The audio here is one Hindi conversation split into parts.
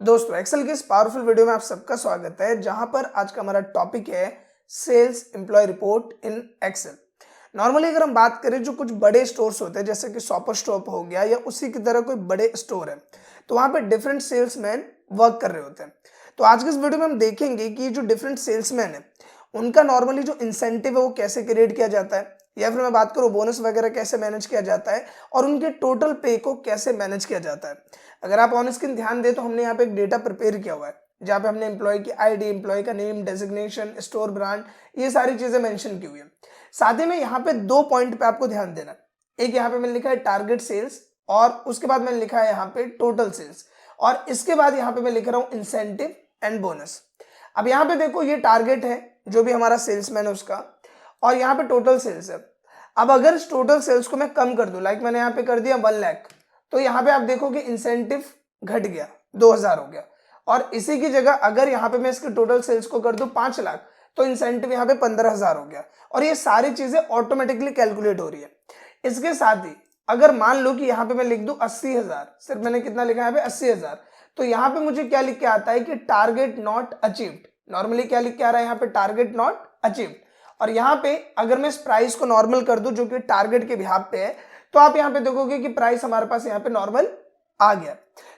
दोस्तों एक्सेल की इस पावरफुल वीडियो में आप सबका स्वागत है, जहां पर आज का हमारा टॉपिक है sales employee report in Excel. Normally अगर हम बात करें जो कुछ बड़े स्टोर्स होते हैं जैसे कि शॉपर स्टॉप हो गया या उसी की तरह कोई बड़े स्टोर है, तो वहां पे डिफरेंट सेल्समैन वर्क कर रहे होते हैं। तो आज के इस वीडियो में हम देखेंगे कि जो डिफरेंट सेल्समैन है उनका नॉर्मली जो इंसेंटिव है वो कैसे क्रिएट किया जाता है, या फिर मैं बात करूँ बोनस वगैरह कैसे मैनेज किया जाता है और उनके टोटल पे को कैसे मैनेज किया जाता है। अगर आप ऑन स्क्रीन ध्यान दें तो हमने यहाँ पे एक डेटा प्रिपेयर किया हुआ है जहाँ पे हमने एम्प्लॉय की आईडी, एम्प्लॉय का नेम, डेजिग्नेशन, स्टोर ब्रांड, ये सारी चीजें मेंशन की हुई है। साथ ही में यहाँ पे दो पॉइंट पे आपको ध्यान देना। एक यहाँ पे मैंने लिखा है टारगेट सेल्स और उसके बाद मैंने लिखा है यहाँ पे टोटल सेल्स, और इसके बाद यहाँ पे मैं लिख रहा हूँ इंसेंटिव एंड बोनस। अब यहाँ पे देखो ये टारगेट है जो भी हमारा सेल्समैन है उसका, और यहाँ पे टोटल सेल्स है। अब अगर इस टोटल सेल्स को मैं कम कर दूं, लाइक मैंने यहाँ पे कर दिया 1 लाख, तो यहाँ पे आप देखो कि इंसेंटिव घट गया, 2000 हो गया। और इसी की जगह अगर यहाँ पे मैं इसके टोटल सेल्स को कर दूं 5 लाख, तो इंसेंटिव यहाँ पे 15,000 हो गया। और ये सारी चीजें ऑटोमेटिकली कैलकुलेट हो रही है। इसके साथ ही अगर मान लो कि यहाँ पे मैं लिख दूं 80,000, सिर्फ मैंने कितना लिखा है यहाँ पे 80,000, तो यहाँ पे मुझे क्या लिख के आता है कि टारगेट नॉट अचीव्ड। नॉर्मली क्या लिख के आ रहा है यहाँ पे, टारगेट नॉट अचीव्ड। और यहाँ पे अगर मैं इस प्राइस को नॉर्मल कर दूं जो कि टारगेट के बिहाफ पे है, तो आप यहाँ पे देखोगे कि प्राइस हमारे पास यहाँ पे नॉर्मल आ गया।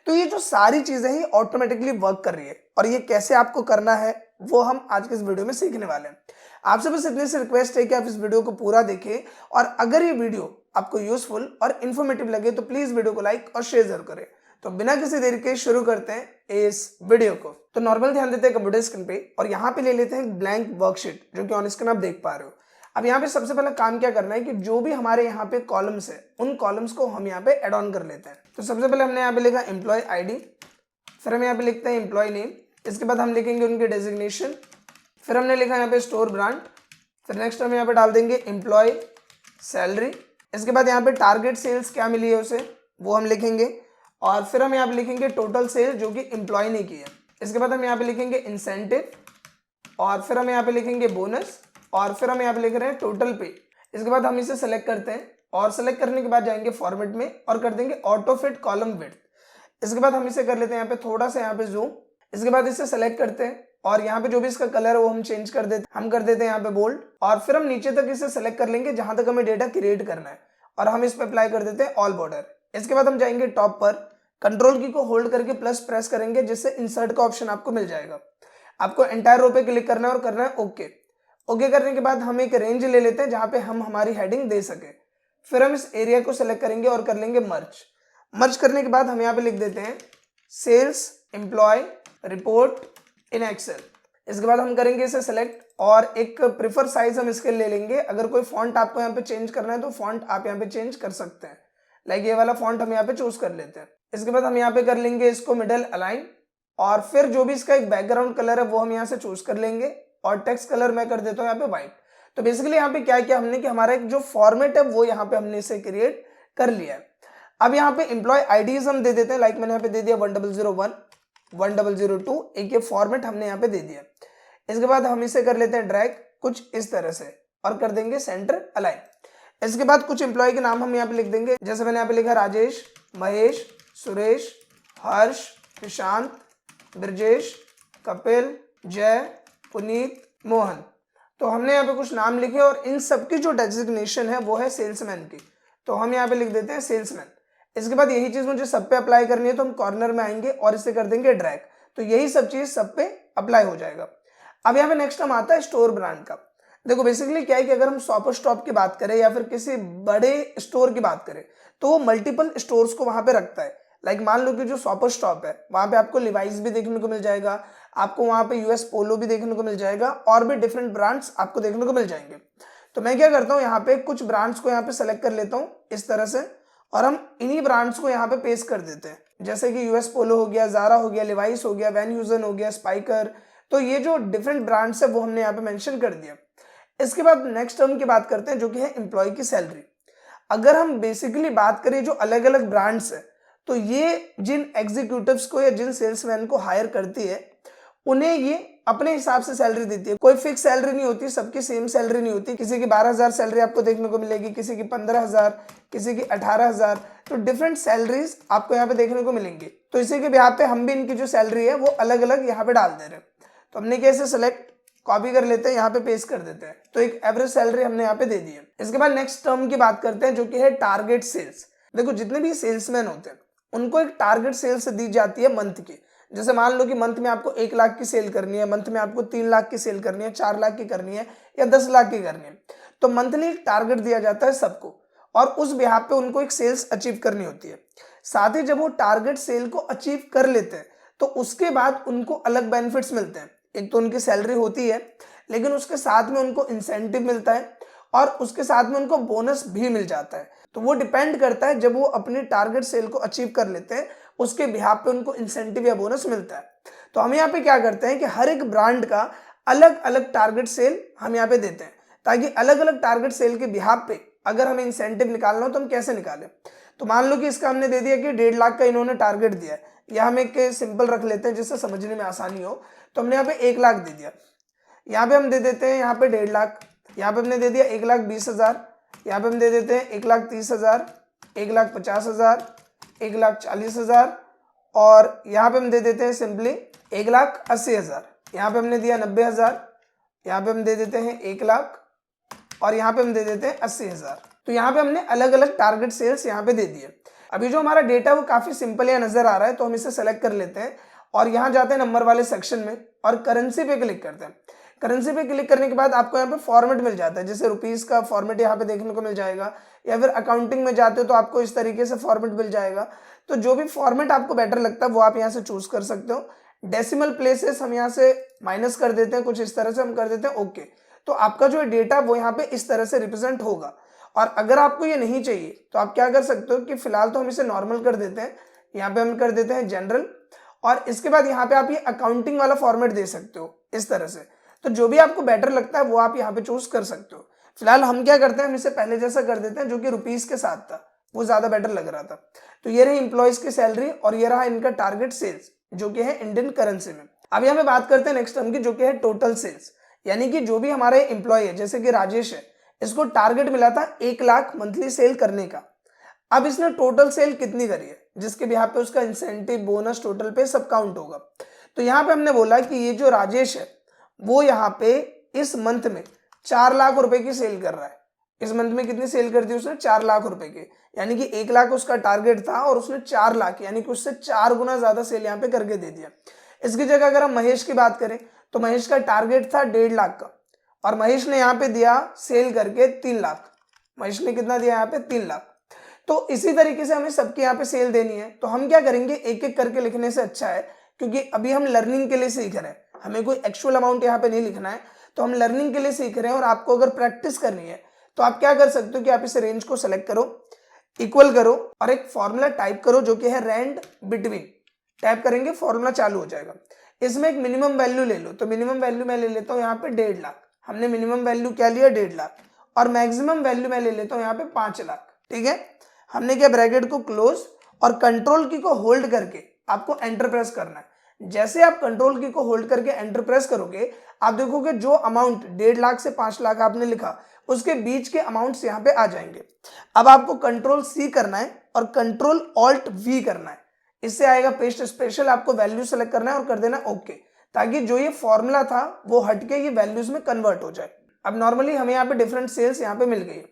तो ये जो सारी चीजें हैं ऑटोमेटिकली वर्क कर रही है, और ये कैसे आपको करना है वो हम आज के इस वीडियो में सीखने वाले हैं। आपसे बस इतनी सी रिक्वेस्ट है कि आप इस वीडियो को पूरा देखें, और अगर ये वीडियो आपको यूजफुल और इन्फॉर्मेटिव लगे तो प्लीज वीडियो को लाइक और शेयर जरूर करें। तो बिना किसी देरी के शुरू करते हैं इस वीडियो को। तो नॉर्मल ध्यान देते हैं कंप्यूटर स्क्रीन पे, और यहाँ पे ले लेते हैं ब्लैंक वर्कशीट जो कि ऑन स्क्रीन आप देख पा रहे हो। अब यहाँ पे सबसे पहले काम क्या करना है कि जो भी हमारे यहाँ पे कॉलम्स है उन कॉलम्स को हम यहाँ पे एड ऑन कर लेते हैं। तो सबसे पहले हमने यहाँ पे लिखा एम्प्लॉय आईडी, फिर हम यहाँ पे लिखते हैं एम्प्लॉय नेम, इसके बाद हम लिखेंगे उनके डेजिग्नेशन, फिर हमने लिखा यहाँ पे स्टोर ब्रांड, फिर नेक्स्ट हम यहाँ पे डाल देंगे एम्प्लॉय सैलरी, इसके बाद यहाँ पे टारगेट सेल्स क्या मिली है उसे वो हम लिखेंगे, और फिर हम यहाँ पे लिखेंगे टोटल सेल्स जो कि एम्प्लॉय ने की है। इसके बाद हम यहाँ पे लिखेंगे इंसेंटिव, और फिर हम यहाँ पे लिखेंगे बोनस, और फिर हम यहाँ पे लिख रहे हैं टोटल पे। इसके बाद हम इसे सेलेक्ट करते हैं, और सेलेक्ट करने के बाद जाएंगे फॉर्मेट में और कर देंगे ऑटो फिट कॉलम विड्थ। इसके बाद हम इसे कर लेते हैं यहाँ पे थोड़ा सा यहाँ पे जूम। इसके बाद इसे सेलेक्ट करते हैं, और यहाँ पे जो भी इसका कलर है वो हम चेंज कर देते हैं, हम कर देते हैं यहाँ पे बोल्ड, और फिर हम नीचे तक इसे सेलेक्ट कर लेंगे जहां तक हमें डेटा क्रिएट करना है, और हम इस पे अप्लाई कर देते हैं ऑल बॉर्डर। इसके बाद हम जाएंगे टॉप पर, कंट्रोल की को होल्ड करके प्लस प्रेस करेंगे जिससे इंसर्ट का ऑप्शन आपको मिल जाएगा। आपको एंटायर रो पे क्लिक करना है और करना है ओके। ओके करने के बाद हम एक रेंज ले लेते हैं जहां पे हम हमारी हेडिंग दे सके। फिर हम इस एरिया को सेलेक्ट करेंगे और कर लेंगे मर्ज। मर्ज करने के बाद हम यहाँ पे लिख देते हैं sales employee report in Excel. इसके बाद हम करेंगे इसे सेलेक्ट, और एक प्रिफर साइज हम इसके ले लेंगे। अगर कोई फॉन्ट आपको यहाँ पे चेंज करना है तो फॉन्ट आप यहाँ पे चेंज कर सकते हैं, लाइक ये वाला फॉन्ट हम यहाँ पे चूज कर लेते हैं। इसके बाद हम यहाँ पे कर लेंगे इसको मिडल अलाइन, और फिर जो भी इसका एक बैकग्राउंड कलर है वो हम यहाँ से चूज कर लेंगे, और टेक्स्ट कलर मैं कर देता हूँ यहाँ पे व्हाइट। तो बेसिकली यहाँ पे क्या किया हमने कि हमारा एक जो फॉर्मेट है वो यहाँ पे हमने इसे क्रिएट कर लिया है। अब यहाँ पे एम्प्लॉय आईडीज हम दे देते हैं, लाइक मैंने यहाँ पे दे दिया 1001, 1002, एक ये फॉर्मेट हमने यहाँ पे दे दिया। इसके बाद हम इसे कर लेते हैं ड्रैग कुछ इस तरह से, और कर देंगे सेंटर अलाइन। इसके बाद कुछ एम्प्लॉय के नाम हम यहाँ पे लिख देंगे, जैसे मैंने यहाँ पे लिखा राजेश, महेश, सुरेश, हर्ष, निशांत, ब्रजेश, कपिल, जय, पुनीत, मोहन। तो हमने यहाँ पे कुछ नाम लिखे, और इन सबकी जो डेजिग्नेशन है वो है सेल्समैन की, तो हम यहाँ पे लिख देते हैं सेल्समैन। इसके बाद यही चीज मुझे सब पे अप्लाई करनी है, तो हम कॉर्नर में आएंगे और इसे कर देंगे ड्रैग, तो यही सब चीज सब पे अप्लाई हो जाएगा। अब यहाँ पे नेक्स्ट हम आता है स्टोर ब्रांड का। देखो बेसिकली क्या है कि अगर हम शॉपर स्टॉप की बात करें या फिर किसी बड़े स्टोर की बात करें तो वो मल्टीपल स्टोर्स को वहां पे रखता है। लाइक मान लो कि जो शॉपर स्टॉप है वहां पे आपको लिवाइस भी देखने को मिल जाएगा, आपको वहां पे यूएस पोलो भी देखने को मिल जाएगा, और भी डिफरेंट ब्रांड्स आपको देखने को मिल जाएंगे। तो मैं क्या करता हूँ यहाँ पे कुछ ब्रांड्स को यहाँ पे सेलेक्ट कर लेता हूँ इस तरह से, और हम इन्हीं ब्रांड्स को यहाँ पे पेस्ट कर देते हैं, जैसे कि यूएस पोलो हो गया, जारा हो गया, लिवाइस हो गया, वैन ह्यूजन हो गया, स्पाइकर। तो ये जो डिफरेंट ब्रांड्स है वो हमने यहाँ पे मेंशन कर दिया। इसके बाद नेक्स्ट टर्म की बात करते हैं जो कि है एम्प्लॉय की सैलरी। अगर हम बेसिकली बात करें जो अलग अलग ब्रांड्स है, तो ये जिन एग्जीक्यूटिव्स को या जिन सेल्समैन को हायर करती है उन्हें ये अपने हिसाब से सैलरी देती है। कोई फिक्स सैलरी नहीं होती, सबकी सेम सैलरी नहीं होती। किसी की 12,000 सैलरी आपको देखने को मिलेगी, किसी की 15,000, किसी की 18,000। तो डिफरेंट सैलरीज आपको यहाँ पे देखने को मिलेंगी। तो इसी के बिहाफ पे हम भी इनकी जो सैलरी है वो अलग अलग यहाँ पे डाल दे रहे हैं। तो हमने कैसे सेलेक्ट, कॉपी कर लेते हैं, यहाँ पे पेस्ट कर देते हैं। तो एक एवरेज सैलरी हमने यहाँ पे दे दी है। इसके बाद नेक्स्ट टर्म की बात करते हैं जो कि है टारगेट सेल्स। देखो जितने भी सेल्समैन होते हैं उनको एक टारगेट सेल्स दी जाती है मंथ की। जैसे मान लो कि मंथ में आपको 1 लाख की सेल करनी है, मंथ में आपको 3 लाख की सेल करनी है, 4 लाख की करनी है या 10 लाख की करनी है। तो मंथली एक टारगेट दिया जाता है सबको और उस बिहाफ पे उनको एक सेल्स अचीव करनी होती है। साथ ही जब वो टारगेट सेल को अचीव कर लेते हैं तो उसके बाद उनको अलग बेनिफिट्स मिलते हैं। एक तो उनकी सैलरी होती है, लेकिन उसके साथ में उनको इंसेंटिव मिलता है और उसके साथ में उनको बोनस भी मिल जाता है। तो वो डिपेंड करता है, जब वो अपनी टारगेट सेल को अचीव कर लेते हैं उसके बिहाफ पे उनको इंसेंटिव या बोनस मिलता है। तो हम यहाँ पे क्या करते हैं कि हर एक ब्रांड का अलग अलग टारगेट सेल हम यहाँ पे देते हैं, ताकि अलग अलग टारगेट सेल के बिहाफ पे अगर हमें इंसेंटिव निकालना हो तो हम कैसे निकालें। तो मान लो कि इसका हमने दे दिया कि 1.5 लाख का इन्होंने टारगेट दिया है, या हम एक सिंपल रख लेते हैं जिससे समझने में आसानी हो। तो हमने यहाँ पे 1 लाख दे दिया, यहाँ पे हम दे देते हैं यहाँ पे 1.5 लाख, यहाँ पे हमने दे दिया 1,20,000, यहाँ पे हम दे देते हैं 1,30,000, 1,50,000, 1,40,000 और यहाँ पे हम दे देते हैं सिंपली 1,80,000। यहाँ पे हमने दिया 90,000, यहाँ पे हम दे देते हैं 1 लाख और यहाँ पे हम दे देते हैं 80,000। तो यहाँ पे हमने अलग अलग टारगेट सेल्स यहाँ पे दे दिए। अभी जो हमारा डेटा वो काफी सिंपल या नजर आ रहा है, तो हम इसे सेलेक्ट कर लेते हैं और यहाँ जाते हैं नंबर वाले सेक्शन में और करेंसी पे क्लिक करते हैं। करेंसी पे क्लिक करने के बाद आपको यहाँ पे फॉर्मेट मिल जाता है, जैसे रुपीस का फॉर्मेट यहाँ पे देखने को मिल जाएगा, या फिर अकाउंटिंग में जाते हो तो आपको इस तरीके से फॉर्मेट मिल जाएगा। तो जो भी फॉर्मेट आपको बेटर लगता है वो आप यहाँ से चूज कर सकते हो। डेसिमल प्लेसेस हम यहाँ से माइनस कर देते हैं, कुछ इस तरह से हम कर देते हैं ओके। तो आपका जो डेटा वो यहाँ पे इस तरह से रिप्रेजेंट होगा। और अगर आपको ये नहीं चाहिए तो आप क्या कर सकते हो कि फिलहाल तो हम इसे नॉर्मल कर देते हैं, यहाँ पे हम कर देते हैं जनरल, और इसके बाद यहाँ पे आप ये अकाउंटिंग वाला फॉर्मेट दे सकते हो इस तरह से। तो जो भी आपको बेटर लगता है वो आप यहाँ पे चूज कर सकते हो। फिलहाल हम क्या करते हैं, हम इसे पहले जैसा कर देते हैं जो कि रुपीस के साथ था, वो ज्यादा बेटर लग रहा था। तो ये रही इंप्लॉइज की सैलरी और ये रहा इनका टारगेट सेल्स जो कि है इंडियन करेंसी में। अब यहाँ पे बात करते हैं नेक्स्ट टर्म की जो कि है टोटल सेल्स, यानी कि जो भी हमारे एम्प्लॉय है, जैसे कि राजेश है, इसको टारगेट मिला था 1 लाख मंथली सेल करने का। अब इसने टोटल सेल कितनी करी है, जिसके भी यहाँ पे उसका इंसेंटिव, बोनस, टोटल पे सब काउंट होगा। तो यहाँ पे हमने बोला कि ये जो राजेश है वो यहाँ पे इस मंथ में 4 लाख रुपए की सेल कर रहा है। इस मंथ में कितनी सेल कर दी उसने, 4 लाख रुपए की, यानी कि 1 लाख उसका टारगेट था और उसने 4 लाख यानी कि उससे 4 गुना ज्यादा सेल यहाँ पे करके दे दिया। इसकी जगह अगर हम महेश की बात करें तो महेश का टारगेट था 1.5 लाख का और महेश ने यहाँ पे दिया सेल करके 3 लाख। महेश ने कितना दिया यहाँ पे, 3 लाख। तो इसी तरीके से हमें सबके यहाँ पे सेल देनी है। तो हम क्या करेंगे, एक एक करके लिखने से अच्छा है, क्योंकि अभी हम लर्निंग के लिए सीख रहे हैं, हमें कोई एक्चुअल अमाउंट यहाँ पे नहीं लिखना है। तो हम लर्निंग के लिए सीख रहे हैं और आपको अगर प्रैक्टिस करनी है तो आप क्या कर सकते हो कि आप इस रेंज को सेलेक्ट करो, इक्वल करो और एक फॉर्मूला टाइप करो जो कि है रैंड बिटवीन। टाइप करेंगे फॉर्मूला चालू हो जाएगा। इसमें एक मिनिमम वैल्यू ले लो, तो मिनिमम वैल्यू मैं ले लेता हूँ यहाँ पे 1.5 लाख। हमने मिनिमम वैल्यू क्या लिया, 1.5 लाख, और मैक्सिमम वैल्यू मैं ले लेता हूँ यहाँ पे 5 लाख। ठीक है, हमने क्या ब्रैकेट को क्लोज और कंट्रोल की को होल्ड करके आपको एंटर प्रेस करना है। जैसे आप कंट्रोल की को होल्ड करके एंटर प्रेस करोगे, आप देखोगे जो अमाउंट 1.5 लाख से 5 लाख आपने लिखा उसके बीच के अमाउंट्स यहाँ पे आ जाएंगे। अब आपको कंट्रोल सी करना है और कंट्रोल ऑल्ट वी करना है, इससे आएगा पेस्ट स्पेशल। आपको वैल्यू सेलेक्ट करना है और कर देना ओके, ताकि जो ये फॉर्मूला था वो हटके ये वैल्यूज में कन्वर्ट हो जाए। अब नॉर्मली हमें यहाँ पे डिफरेंट सेल्स यहाँ पे मिल गई।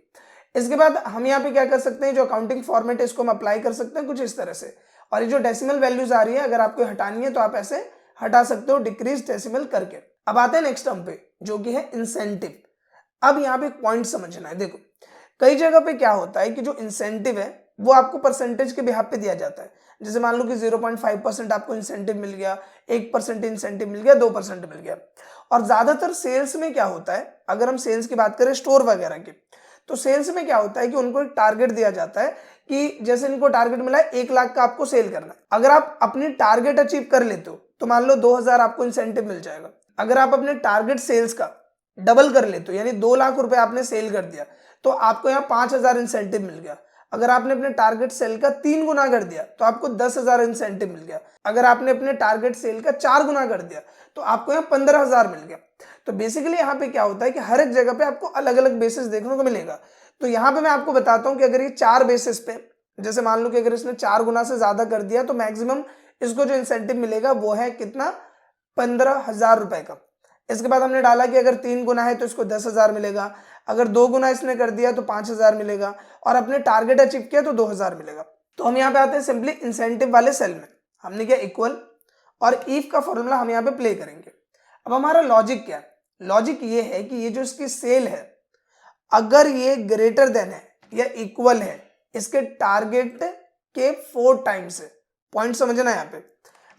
इसके बाद हम यहाँ पे क्या कर सकते हैं, जो अकाउंटिंग फॉर्मेट है इसको हम अप्लाई कर सकते हैं कुछ इस तरह से। और ये जो डेसिमल वैल्यूज आ रही है, अगर आपको हटानी है तो आप ऐसे हटा सकते हो, डिक्रीज डेसिमल करके। अब आते हैं नेक्स्ट टर्म पे जो कि है इंसेंटिव। अब यहाँ पे एक पॉइंट समझना है। देखो कई जगह पे क्या होता है कि जो इंसेंटिव है वो आपको परसेंटेज के बिहाफ पे दिया जाता है। जैसे मान लो कि 0.5% आपको इंसेंटिव मिल गया, 1% इंसेंटिव मिल गया, 2% मिल गया। और ज्यादातर सेल्स में क्या होता है, अगर हम सेल्स की बात करें स्टोर वगैरह की, तो सेल्स में क्या होता है कि उनको एक टारगेट दिया जाता है कि जैसे इनको टारगेट मिला है 1 लाख का आपको सेल करना है। अगर आप अपनी टारगेट अचीव कर लेते हो तो मान लो 2,000 आपको इंसेंटिव मिल जाएगा। अगर आप अपने टारगेट सेल्स का डबल कर लेते हो, यानी 2 लाख रुपए आपने सेल कर दिया, तो आपको यहाँ 5,000 इंसेंटिव मिल गया। अगर आपने अपने टारगेट सेल का 3 गुना कर दिया तो आपको 10,000 इंसेंटिव मिल गया। अगर आपने अपने टारगेट सेल का 4 गुना कर दिया तो आपको यहाँ 15,000 मिल गया। तो बेसिकली यहाँ पे क्या होता है कि हर एक जगह पे आपको अलग अलग बेसिस देखने को मिलेगा। तो यहाँ पे मैं आपको बताता हूँ कि अगर ये 4 बेसिस पे, जैसे मान लो कि अगर इसने 4 गुना से ज्यादा कर दिया तो मैक्सिमम इसको जो इंसेंटिव मिलेगा वो है कितना, 15,000 रुपए का। इसके बाद हमने डाला कि अगर 3 गुना है तो इसको 10,000 मिलेगा, अगर 2 गुना इसने कर दिया तो 5,000 मिलेगा, और अपने टारगेट अचीव किया तो 2,000 मिलेगा। तो हम यहाँ पे आते हैं सिंपली इंसेंटिव वाले सेल में। हमने क्या इक्वल और इफ का फॉर्मूला हम यहाँ पे प्ले करेंगे। अब हमारा लॉजिक क्या है, लॉजिक ये है कि ये जो इसकी सेल है अगर ये ग्रेटर देन है या इक्वल है इसके टारगेट के 4 टाइम्स है। पॉइंट समझना यहाँ पे,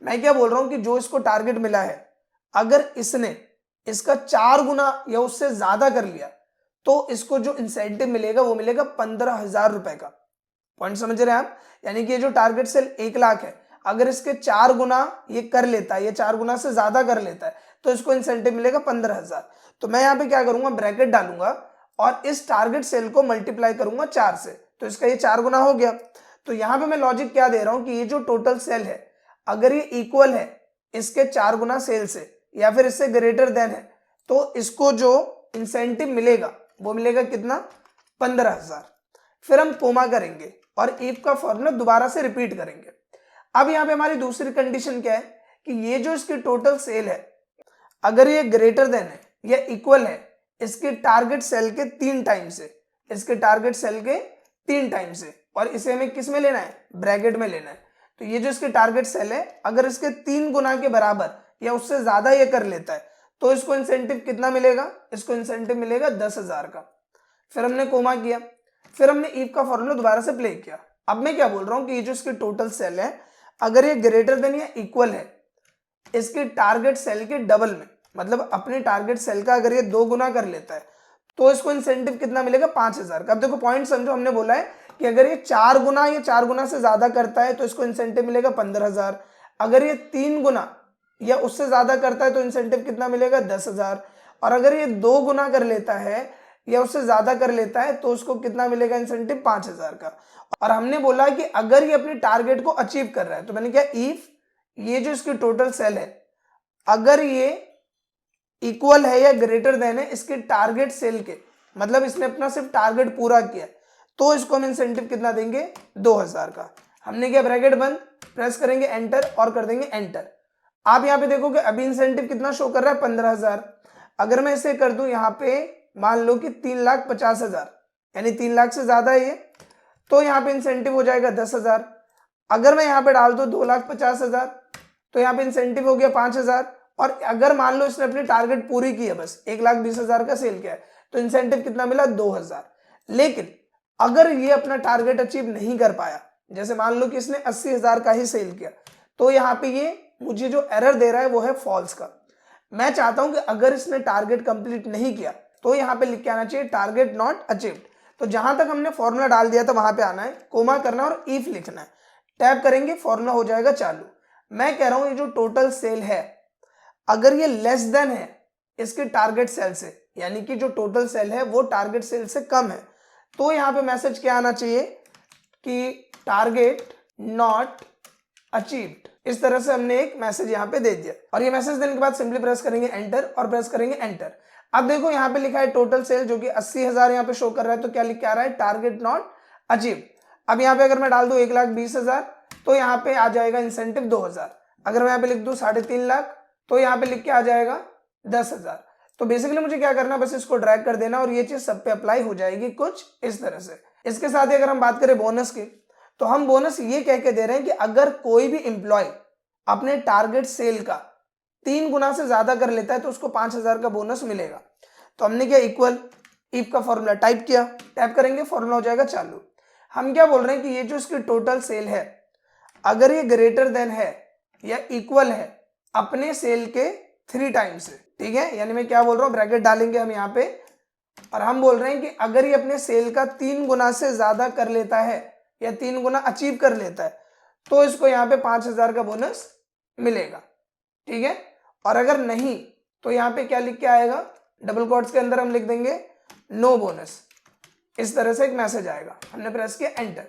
मैं क्या बोल रहा हूं कि जो इसको टारगेट मिला है अगर इसने इसका 4 गुना या उससे ज्यादा कर लिया तो इसको जो इंसेंटिव मिलेगा वो मिलेगा 15,000 रुपए का। पॉइंट समझ रहे हैं आप, यानी कि ये जो टारगेट सेल 1 लाख है अगर इसके 4 गुना ये कर लेता है या 4 गुना से ज्यादा कर लेता है तो इसको इंसेंटिव मिलेगा 15,000। तो मैं यहाँ पे क्या करूंगा, ब्रैकेट डालूंगा और इस टारगेट सेल को मल्टीप्लाई करूंगा 4 से, तो इसका ये 4 गुना हो गया। तो यहाँ पे मैं लॉजिक क्या दे रहा हूं कि ये जो टोटल सेल है अगर ये इक्वल है इसके 4 गुना सेल से या फिर इससे ग्रेटर देन है तो इसको जो इंसेंटिव मिलेगा वो मिलेगा कितना, 15,000। फिर हम कोमा करेंगे और इफ का फॉर्मूला दोबारा से रिपीट करेंगे। अब यहाँ पे हमारी दूसरी कंडीशन क्या है कि ये जो इसकी टोटल सेल है अगर ये ग्रेटर देन है या इक्वल है इसके टारगेट सेल के 3 टाइम्स है, इसके टारगेट सेल के 3 टाइम्स है, और इसे हमें किस में लेना है, ब्रैकेट में लेना है। तो ये जो इसके टारगेट सेल है अगर इसके 3 गुना के बराबर या उससे ज्यादा ये कर लेता है तो इसको इंसेंटिव कितना मिलेगा, इसको इंसेंटिव मिलेगा 10,000 का। फिर हमने कोमा किया, फिर हमने इफ का फॉर्मूला दोबारा से प्ले किया। अब मैं क्या बोल रहा हूं कि ये जो इसकी टोटल सेल है अगर ये ग्रेटर देन या इक्वल है इसके टारगेट सेल के डबल में, मतलब अपने टारगेट सेल का अगर ये 2 गुना कर लेता है तो इसको इंसेंटिव कितना मिलेगा, 5,000 का। अब देखो पॉइंट समझो, हमने बोला है कि अगर ये 4 गुना या 4 गुना से ज्यादा करता है तो इसको इंसेंटिव मिलेगा 15,000, अगर ये 3 गुना या उससे ज्यादा करता है तो इंसेंटिव कितना मिलेगा, 10,000, और अगर ये 2 गुना कर लेता है या उससे ज्यादा कर लेता है तो उसको कितना मिलेगा, इंसेंटिव 5,000 का। और हमने बोला कि अगर ये अपने टारगेट को अचीव कर रहा है तो मैंने क्या, इफ ये जो इसकी टोटल सेल है अगर ये इक्वल है या ग्रेटर देन है इसके टारगेट सेल के, मतलब इसने अपना सिर्फ टारगेट पूरा किया तो इसको हम इंसेंटिव कितना देंगे, 2,000 का। हमने क्या, ब्रैकेट बंद, प्रेस करेंगे एंटर और कर देंगे एंटर। आप यहाँ पे देखोगे अभी इंसेंटिव कितना शो कर रहा है, 15,000। अगर मैं इसे कर दूं यहाँ पे मान लो कि 3,50,000 यानी 3 लाख से ज्यादा है ये, तो यहाँ पे इंसेंटिव हो जाएगा 10,000। अगर मैं यहाँ पे डाल दूं 2,50,000 तो यहाँ पे इंसेंटिव हो गया 5,000। और अगर मान लो इसने अपनी टारगेट पूरी की है, बस 1,20,000 का सेल किया है तो इंसेंटिव कितना मिला, 2,000। लेकिन अगर ये अपना टारगेट अचीव नहीं कर पाया, जैसे मान लो कि इसने 80,000 का ही सेल किया, तो यहाँ पे ये मुझे जो एरर दे रहा है वो है फॉल्स का। मैं चाहता हूं कि अगर इसने टारगेट कंप्लीट नहीं किया तो यहाँ पे लिख के आना चाहिए टारगेट नॉट अचीव्ड। तो जहां तक हमने फॉर्मूला डाल दिया था वहां पे आना है, कोमा करना है और इफ लिखना है, टैप करेंगे फॉर्मूला हो जाएगा चालू। मैं कह रहा हूं ये जो टोटल सेल है अगर ये लेस देन है इसके टारगेट सेल से, यानी कि जो टोटल सेल है वो टारगेट सेल से कम है, तो यहाँ पे मैसेज क्या आना चाहिए कि टारगेट नॉट अचीव्ड। इस तरह से हमने एक मैसेज यहाँ पे दे दिया, और ये मैसेज देने के बाद सिंपली प्रेस करेंगे एंटर और प्रेस करेंगे एंटर। अब देखो यहाँ पे लिखा है टोटल सेल जो कि 80,000 यहाँ पे शो कर रहा है, तो क्या लिख के आ रहा है, टारगेट नॉट अचीव। अब यहाँ पे अगर मैं डाल दूं 1,20,000 तो यहाँ पे आ जाएगा इंसेंटिव 2,000। अगर मैं यहाँ पे लिख दूं 3.5 लाख तो यहाँ पे लिख के आ जाएगा 10,000। तो बेसिकली मुझे क्या करना, बस इसको ड्रैग कर देना और ये चीज सब पे अप्लाई हो जाएगी कुछ इस तरह से। इसके साथ ही अगर हम बात करें बोनस की, तो हम बोनस ये कह के दे रहे हैं कि अगर कोई भी एम्प्लॉय अपने टारगेट सेल का 3 गुना से ज्यादा कर लेता है तो उसको 5,000 का बोनस मिलेगा। तो हमने क्या, इक्वल इफ का फॉर्मूला टाइप किया, टाइप करेंगे फॉर्मूला हो जाएगा चालू। हम क्या बोल रहे हैं कि ये जो इसकी टोटल सेल है अगर ये ग्रेटर देन है या इक्वल है अपने सेल के 3 टाइम्स है, ठीक है। यानी मैं क्या बोल रहा हूँ, ब्रैकेट डालेंगे हम यहाँ पे, और हम बोल रहे हैं कि अगर ये अपने सेल का 3 गुना से ज्यादा कर लेता है या 3 गुना अचीव कर लेता है तो इसको यहाँ पे 5,000 का बोनस मिलेगा, ठीक है। और अगर नहीं तो यहाँ पे क्या लिख के आएगा, डबल कोट्स के अंदर हम लिख देंगे नो बोनस। इस तरह से एक मैसेज आएगा, हमने प्रेस किया एंटर।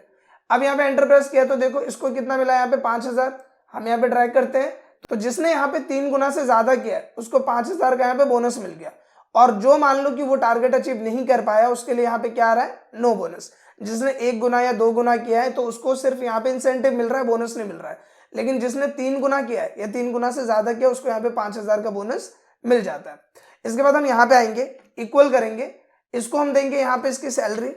अब यहाँ पे एंटर प्रेस किया तो देखो इसको कितना मिला यहाँ पे 5000। हम यहाँ पे ड्रैग करते हैं तो जिसने यहाँ पे 3 गुना से ज्यादा किया है उसको 5000 का यहाँ पे बोनस मिल गया। और जो मान लो कि वो टारगेट अचीव नहीं कर पाया उसके लिए यहाँ पे क्या आ रहा है, नो बोनस। जिसने 1 गुना या 2 गुना किया है तो उसको सिर्फ यहाँ पे इंसेंटिव मिल रहा है, बोनस नहीं मिल रहा है। लेकिन जिसने 3 गुना किया है या 3 गुना से ज्यादा किया उसको यहाँ पे 5000 का बोनस मिल जाता है। इसके बाद हम यहाँ पे आएंगे, इक्वल करेंगे, इसको हम देंगे यहाँ पे इसकी सैलरी,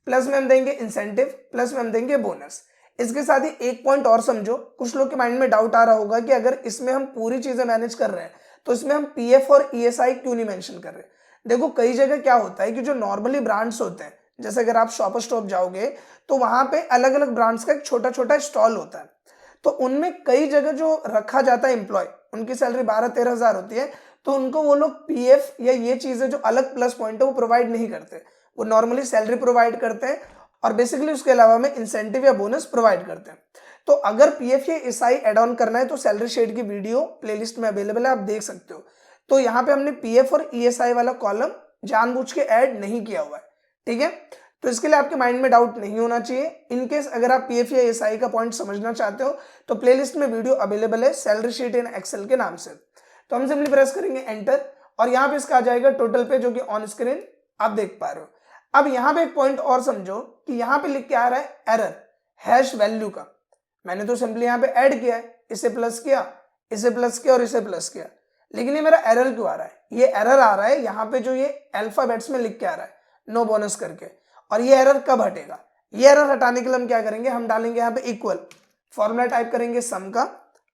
प्लस में हम देंगे इंसेंटिव, प्लस में हम देंगे बोनस। इसके साथ ही एक पॉइंट और समझो, कुछ लोग के माइंड में डाउट आ रहा होगा कि अगर इसमें हम पूरी चीजें मैनेज कर रहे हैं तो इसमें हम पीएफ और ईएसआई क्यों नहीं मेंशन कर रहे। देखो कई जगह क्या होता है कि जो नॉर्मली ब्रांड्स होते हैं, जैसे अगर आप शॉपर स्टॉप जाओगे तो वहां पे अलग अलग ब्रांड्स का एक छोटा छोटा स्टॉल होता है, तो उनमें कई जगह जो रखा जाता है एम्प्लॉय, उनकी सैलरी 12-13 हजार होती है, तो उनको वो लोग पीएफ या ये चीजें जो अलग प्लस पॉइंट है वो प्रोवाइड नहीं करते। वो नॉर्मली सैलरी प्रोवाइड करते हैं और बेसिकली उसके अलावा में इंसेंटिव या बोनस प्रोवाइड करते हैं। तो अगर पीएफ या एसआई एड ऑन करना है तो सैलरी शीट की वीडियो प्लेलिस्ट में अवेलेबल है, आप देख सकते हो। तो यहाँ पे हमने पीएफ और ईएसआई वाला कॉलम जानबूझ के ऐड नहीं किया हुआ है, ठीक है। तो इसके लिए आपके माइंड में डाउट नहीं होना चाहिए। इनकेस अगर आप पीएफ या एसआई का पॉइंट समझना चाहते हो तो प्लेलिस्ट में वीडियो अवेलेबल है सैलरी शीट इन एक्सेल के नाम से। तो हम सिंपली प्रेस करेंगे एंटर और यहाँ पे इसका आ जाएगा टोटल पे, जो कि ऑन स्क्रीन आप देख पा रहे हो। अब यहाँ पे एक पॉइंट और समझो कि यहाँ पे लिख के आ रहा है एरर हैश वैल्यू का। मैंने तो सिंपली यहाँ पे ऐड किया है, इसे प्लस किया, इसे प्लस किया और इसे प्लस किया, लेकिन ये मेरा एरर क्यों आ रहा है। ये एरर आ रहा है यहाँ पे जो ये अल्फाबेट्स में लिख के आ रहा है नो बोनस करके। और ये एरर कब हटेगा, ये एरर हटाने के लिए हम क्या करेंगे, हम डालेंगे यहाँ पे इक्वल, फॉर्मूला टाइप करेंगे सम का,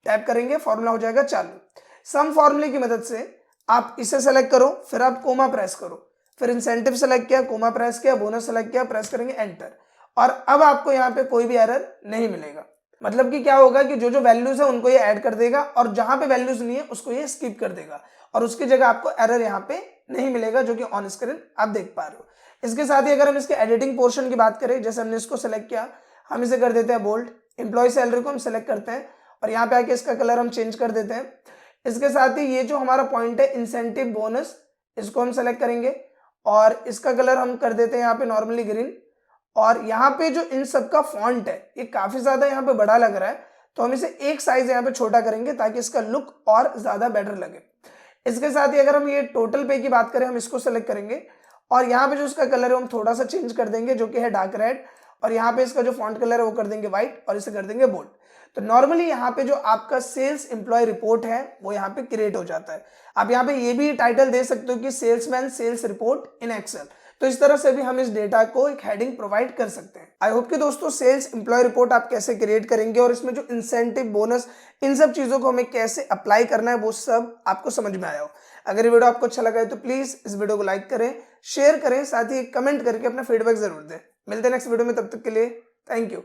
टाइप करेंगे, फॉर्मूला हो जाएगा चालू। सम फॉर्मूले की मदद से आप इसे सेलेक्ट करो, फिर आप कोमा प्रेस करो, फिर इंसेंटिव सेलेक्ट किया, कोमा प्रेस किया, बोनस सेलेक्ट किया, प्रेस करेंगे एंटर। और अब आपको यहाँ पे कोई भी एरर नहीं मिलेगा। मतलब कि क्या होगा कि जो जो वैल्यूज है उनको ये ऐड कर देगा और जहां पे वैल्यूज नहीं है उसको ये स्किप कर देगा और उसकी जगह आपको एरर यहाँ पे नहीं मिलेगा, जो कि ऑन स्क्रीन आप देख पा रहे हो। इसके साथ ही अगर हम इसके एडिटिंग पोर्शन की बात करें, जैसे हमने इसको सेलेक्ट किया, हम इसे कर देते हैं बोल्ड, एम्प्लॉय सैलरी को हम सेलेक्ट करते हैं और यहाँ पे आके इसका कलर हम चेंज कर देते हैं। इसके साथ ही ये जो हमारा पॉइंट है इंसेंटिव बोनस, इसको हम सेलेक्ट करेंगे और इसका कलर हम कर देते हैं यहाँ पे नॉर्मली ग्रीन। और यहाँ पे जो इन सब का फॉन्ट है ये काफी ज्यादा यहाँ पे बड़ा लग रहा है, तो हम इसे एक साइज यहाँ पे छोटा करेंगे ताकि इसका लुक और ज्यादा बेटर लगे। इसके साथ ही अगर हम ये टोटल पे की बात करें, हम इसको सेलेक्ट करेंगे और यहाँ पे जो इसका कलर है हम थोड़ा सा चेंज कर देंगे, जो कि है डार्क रेड, और यहाँ पे इसका जो फॉन्ट कलर है वो कर देंगे व्हाइट और इसे कर देंगे बोल्ड। तो नॉर्मली यहाँ पे जो आपका सेल्स एम्प्लॉय रिपोर्ट है वो यहाँ पे क्रिएट हो जाता है। आप यहाँ पे ये भी टाइटल दे सकते हो कि salesman sales report in Excel. तो इस तरह से भी हम इस डेटा को एक हेडिंग प्रोवाइड कर सकते हैं। आई होप कि दोस्तों सेल्स एम्प्लॉय रिपोर्ट आप कैसे क्रिएट करेंगे और इसमें जो इंसेंटिव बोनस इन सब चीजों को हमें कैसे अप्लाई करना है वो सब आपको समझ में आया हो। अगर ये वीडियो आपको अच्छा लगा है तो प्लीज इस वीडियो को लाइक करें, शेयर करें, साथ ही कमेंट करके अपना फीडबैक जरूर दें। मिलते हैं नेक्स्ट वीडियो में, तब तक के लिए थैंक यू।